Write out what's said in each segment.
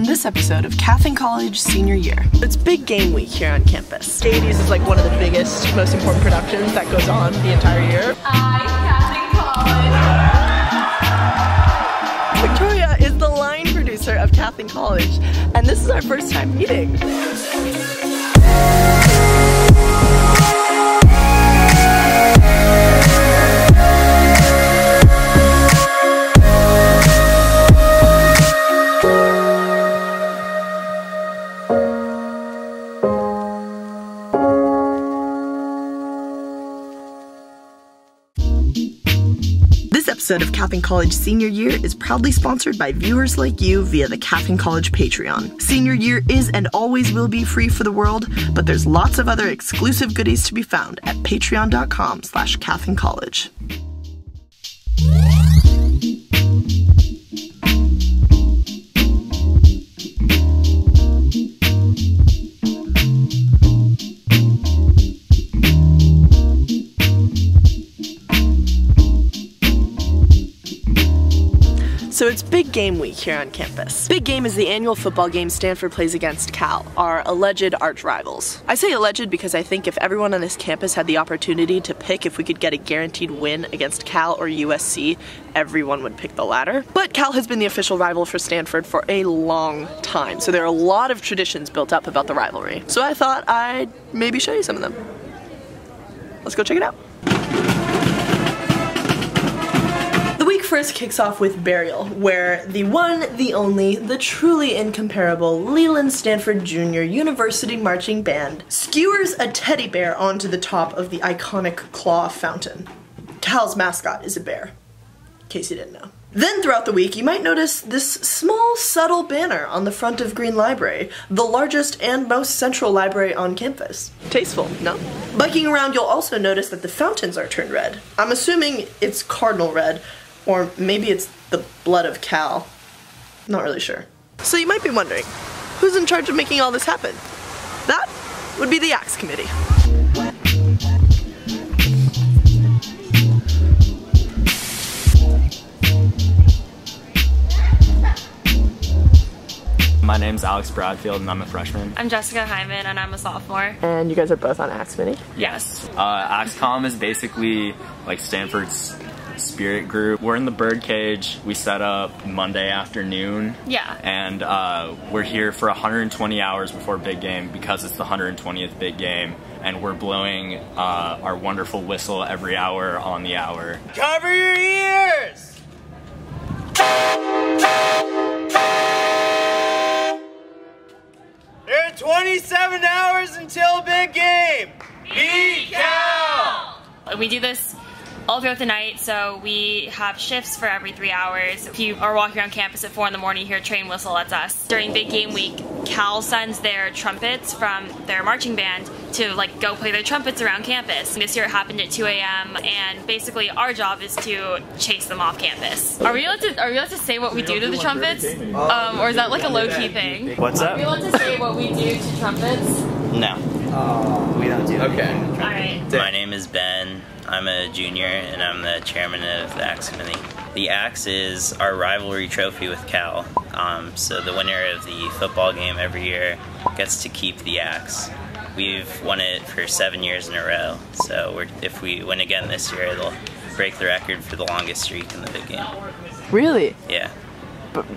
on this episode of Cath in College Senior Year. It's big game week here on campus. Gaieties is like one of the biggest, most important productions that goes on the entire year. I'm Cath in College. Victoria is the line producer of Cath in College, and this is our first time meeting. This episode of Cath in College Senior Year is proudly sponsored by viewers like you via the Cath in College Patreon. Senior Year is and always will be free for the world, but there's lots of other exclusive goodies to be found at patreon.com/cathincollege. So it's big game week here on campus. Big game is the annual football game Stanford plays against Cal, our alleged arch rivals. I say alleged because I think if everyone on this campus had the opportunity to pick if we could get a guaranteed win against Cal or USC, everyone would pick the latter. But Cal has been the official rival for Stanford for a long time, so there are a lot of traditions built up about the rivalry. So I thought I'd maybe show you some of them. Let's go check it out. The week first kicks off with Burial, where the one, the only, the truly incomparable Leland Stanford Jr. University Marching Band skewers a teddy bear onto the top of the iconic claw fountain. Cal's mascot is a bear, in case you didn't know. Then throughout the week, you might notice this small, subtle banner on the front of Green Library, the largest and most central library on campus. Tasteful, no? Biking around, you'll also notice that the fountains are turned red. I'm assuming it's cardinal red, or maybe it's the blood of Cal. Not really sure. So you might be wondering, who's in charge of making all this happen? That would be the Axe Committee. My name's Alex Bradfield and I'm a freshman. I'm Jessica Hyman and I'm a sophomore. And you guys are both on Axe Committee? Yes. AxeCom is basically like Stanford's spirit group. We're in the birdcage. We set up Monday afternoon. Yeah. And we're here for 120 hours before big game because it's the 120th big game. And we're blowing our wonderful whistle every hour on the hour. Cover your ears! There are 27 hours until big game. Beat Cal! We do this all throughout the night, so we have shifts for every 3 hours. If you are walking around campus at 4 in the morning, you hear a train whistle, that's us. During big game week, Cal sends their trumpets from their marching band to like go play their trumpets around campus. This year it happened at 2 a.m. and basically our job is to chase them off campus. Are we allowed to say what we do to the trumpets? Or is that like a low-key thing? What's that? Are we allowed to say what we do to trumpets? No. We don't do that. Okay. Alright. My name is Ben. I'm a junior and I'm the chairman of the Axe Committee. The Axe is our rivalry trophy with Cal. So the winner of the football game every year gets to keep the Axe. We've won it for 7 years in a row. So if we win again this year, it'll break the record for the longest streak in the big game. Really? Yeah.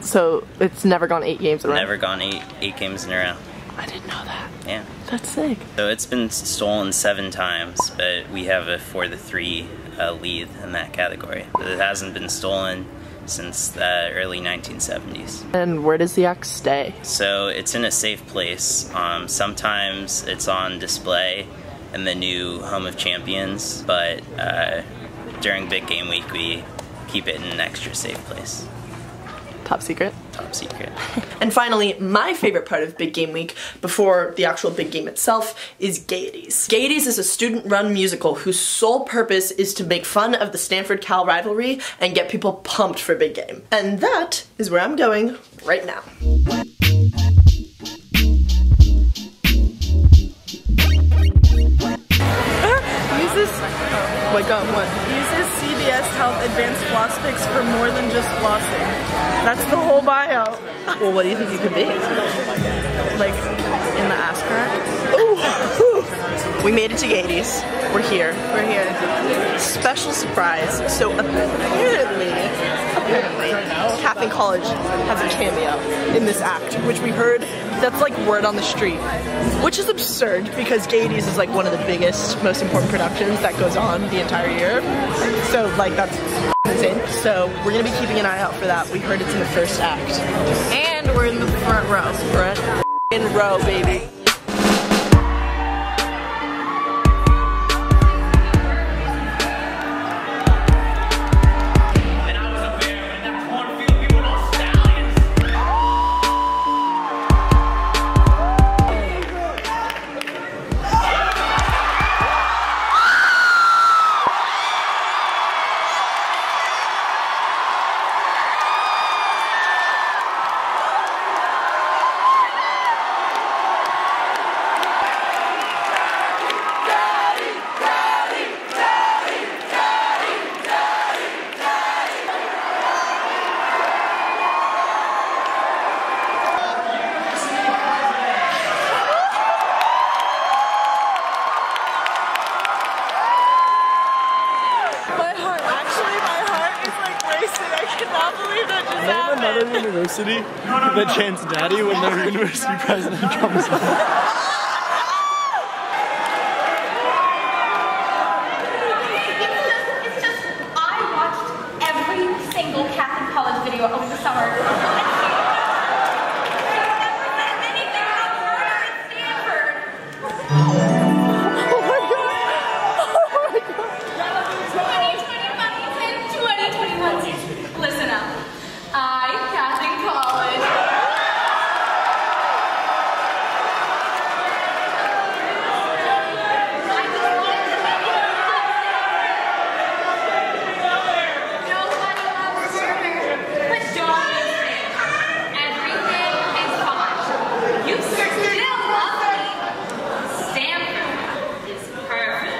So it's never gone 8 games in a row? Never gone eight games in a row. I didn't know that. Yeah. That's sick. So it's been stolen 7 times, but we have a 4-3 lead in that category. But it hasn't been stolen since the early 1970s. And where does the Axe stay? So it's in a safe place. Sometimes it's on display in the new Home of Champions, but during big game week we keep it in an extra safe place. Top secret? Top secret. And finally, my favorite part of Big Game Week, before the actual big game itself, is Gaieties. Gaieties is a student-run musical whose sole purpose is to make fun of the Stanford-Cal rivalry and get people pumped for big game. And that is where I'm going right now. Use this, Uses CVS Health Advanced Floss Picks for more than just flossing. That's the whole bio. Well, what do you think you could be? Like in the ass crack. Ooh. We made it to Gaieties. We're here. We're here. Special surprise. So apparently, cathincollege has a cameo in this act, which we heard that's like word on the street, which is absurd because Gaieties is like one of the biggest, most important productions that goes on the entire year. So like that's insane. So we're gonna be keeping an eye out for that. We heard it's in the first act. And we're in the front row. Front row, baby. Another university that chants daddy when their university president comes on. I watched every single cathincollege video over the summer. Anything about murder at Stanford. Oh my god. 2021. Listen up. Cathincollege. Nobody loves murder, but don't listen. Everything is fine. You still love me. Stanford is perfect.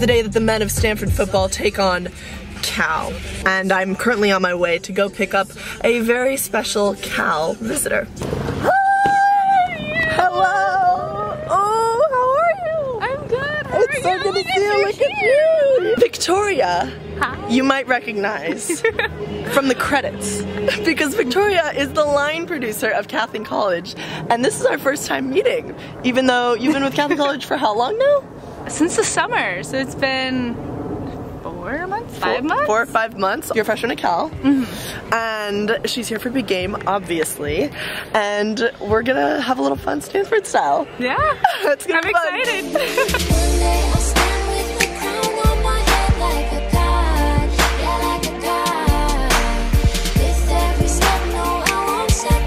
The day that the men of Stanford football take on Cal, and I'm currently on my way to go pick up a very special Cal visitor. Hi! Hello! Oh, how are you? I'm good. How It's so good to see you. Look at you! Victoria, hi. You might recognize from the credits, because Victoria is the line producer of cathincollege, and this is our first time meeting, even though you've been with cathincollege for how long now? Since the summer, so it's been 4 months? 5 months? 4 or 5 months. You're a freshman at Cal, and she's here for big game, obviously, and we're gonna have a little fun Stanford style. Yeah, It's gonna be fun. excited.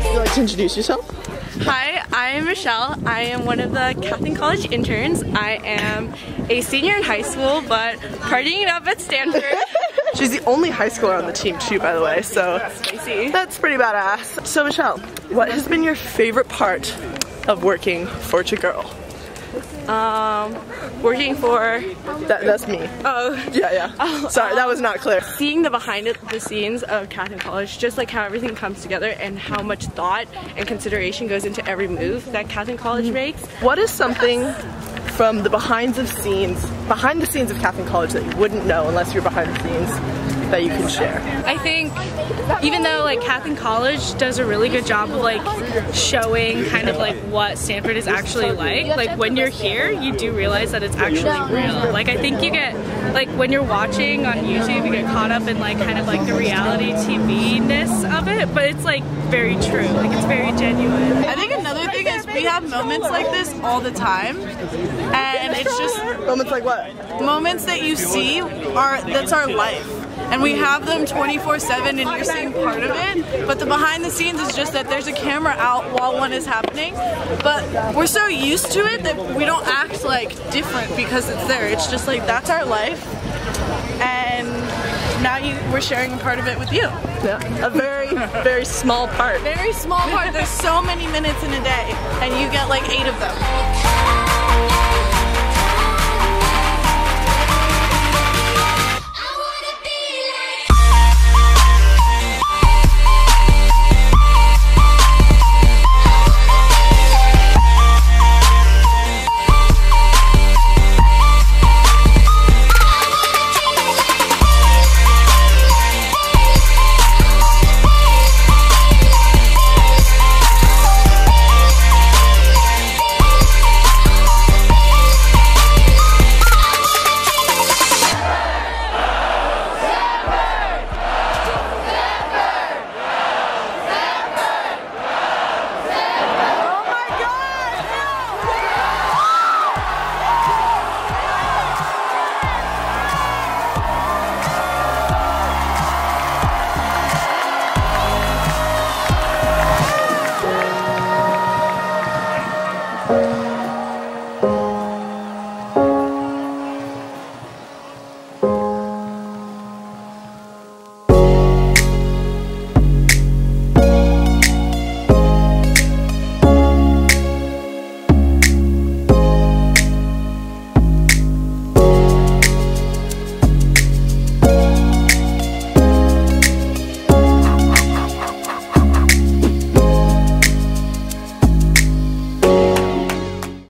Would you like to introduce yourself? Hi, I'm Michelle. I am one of the cathincollege interns. I am a senior in high school, but partying it up at Stanford. She's the only high schooler on the team too, by the way, so that's pretty badass. So Michelle, what has been your favorite part of working for your girl? Working for... That's me. Oh. Yeah. Oh, sorry, that was not clear. Seeing the behind the scenes of Cath and College, just like how everything comes together and how much thought and consideration goes into every move that Cath and College makes. What is something from the behind the scenes of Cath and College that you wouldn't know unless you're behind the scenes that you can share? I think even though like Cath and College does a really good job of like showing kind of like what Stanford is actually like when you're here you do realize that it's actually real. Like I think you get, like when you're watching on YouTube you get caught up in like kind of like the reality TV-ness of it, but it's like very true, like it's very genuine. I think another thing is we have moments like this all the time, and it's just moments like what? Moments that you see that's our life. And we have them 24/7 and you're seeing part of it, but the behind the scenes is just that there's a camera out while one is happening, but we're so used to it that we don't act like different because it's there. It's just like that's our life, and now we're sharing a part of it with you. Yeah, a very small part. Very small part. There's so many minutes in a day and you get like 8 of them.